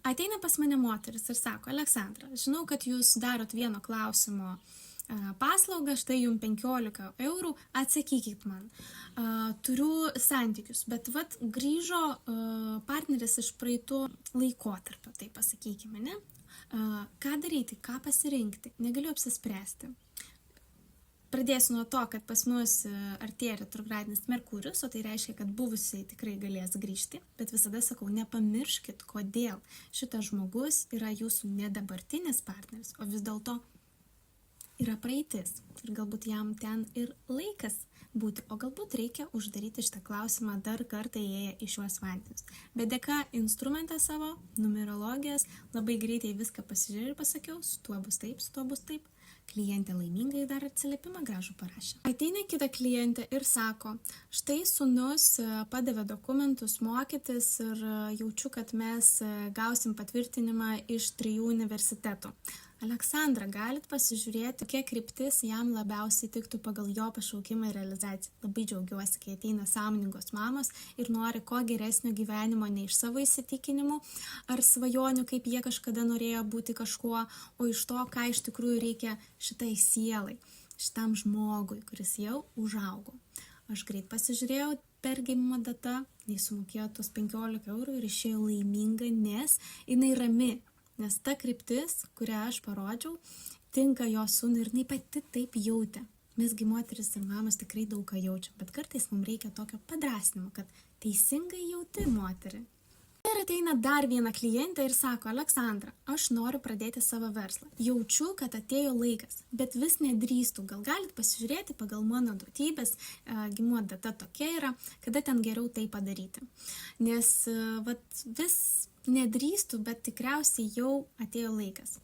Ateina pas mane moteris ir sako, Aleksandra, žinau, kad jūs darot vieno klausimo paslaugą, štai jums 15 eurų, atsakykit man. Turiu santykius, bet vat grįžo partneris iš praeitų laikotarpio, tai pasakykime, ne? Ką daryti, ką pasirinkti, negaliu apsispręsti. Pradėsiu nuo to, kad pas mus artėja retrogradinis Merkurius, o tai reiškia, kad buvusiai tikrai galės grįžti, bet visada sakau, nepamirškit, kodėl šitas žmogus yra jūsų ne dabartinis partneris, o vis dėlto yra praeitis ir galbūt jam ten ir laikas būti, o galbūt reikia uždaryti šitą klausimą dar kartą įėję į šiuos vandenis. Bet dėka instrumentą savo, numerologijos, labai greitai viską pasižiūrėjau ir pasakiau, su tuo bus taip. Klientė laimingai dar atsiliepimą gražų parašė. Ateina kita klientė ir sako, štai sūnus padavė dokumentus mokytis ir jaučiu, kad mes gausim patvirtinimą iš 3 universitetų. Aleksandra, galit pasižiūrėti, kokia kryptis jam labiausiai tiktų pagal jo pašaukimą ir realizaciją. Labai džiaugiuosi, kai ateina sąmoningos mamos ir nori ko geresnio gyvenimo ne iš savo įsitikinimų ar svajonių, kaip jie kažkada norėjo būti kažkuo, o iš to, ką iš tikrųjų reikia šitai sielai, šitam žmogui, kuris jau užaugo. Aš greit pasižiūrėjau per gimimo datą, jis sumokėjo tos 15 eurų ir išėjo laiminga, nes jinai rami. Nes ta kryptis, kurią aš parodžiau, tinka jo sūnui ir jinai pati taip jautė. Mesgi moteris ir mamos tikrai daug ką jaučia, bet kartais mums reikia tokio padrasnimo, kad teisingai jauti moterį. Ir ateina dar viena klientė ir sako, Aleksandra, aš noriu pradėti savo verslą. Jaučiu, kad atėjo laikas, bet vis nedrįstu. Gal galit pasižiūrėti pagal mano duotybės, gimimo data tokia yra, kada ten geriau tai padaryti. Nes vis nedrįstu, bet tikriausiai jau atėjo laikas.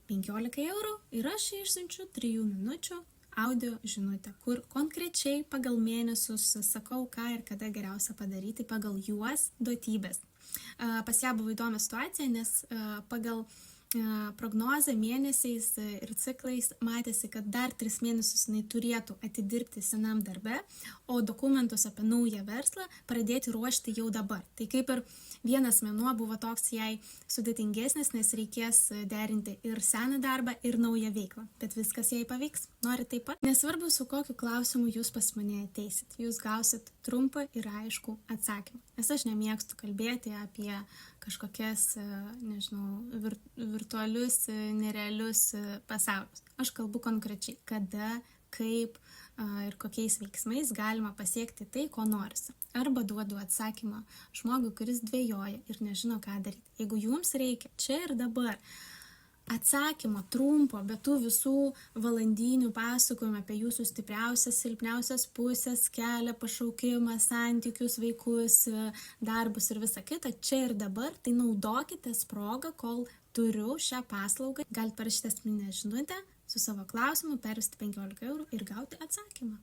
15 eurų ir aš išsiunčiu 3 minučių audio žinutę, kur konkrečiai pagal mėnesius sakau, ką ir kada geriausia padaryti pagal juos duotybės. Pas ją buvo įdomi situacija, nes pagal prognozę mėnesiais ir ciklais matėsi, kad dar 3 mėnesius jinai turėtų atidirbti senam darbe, o dokumentus apie naują verslą pradėti ruošti jau dabar. Tai kaip ir vienas mėnuo buvo toks jai sudėtingesnis, nes reikės derinti ir seną darbą, ir naują veiklą. Bet viskas jai pavyks. Nori taip pat? Nesvarbu, su kokiu klausimu jūs pas mane ateisit. Jūs gausit trumpą ir aiškų atsakymą. Nes aš nemėgstu kalbėti apie kažkokias, virtualius, nerealius pasaulius. Aš kalbu konkrečiai, kada, kaip ir kokiais veiksmais galima pasiekti tai, ko norisi. Arba duodu atsakymą žmogui, kuris dvejoja ir nežino, ką daryti. Jeigu jums reikia čia ir dabar atsakymo trumpo, bet tų visų valandinių pasakojimų apie jūsų stipriausias, silpniausias pusės, kelią, pašaukimą, santykius, vaikus, darbus ir visą kitą, čia ir dabar, tai naudokitės progą, kol turiu šią paslaugą. Galite parašyti asmeninę žinutę su savo klausimu, pervesti 15 eurų ir gauti atsakymą.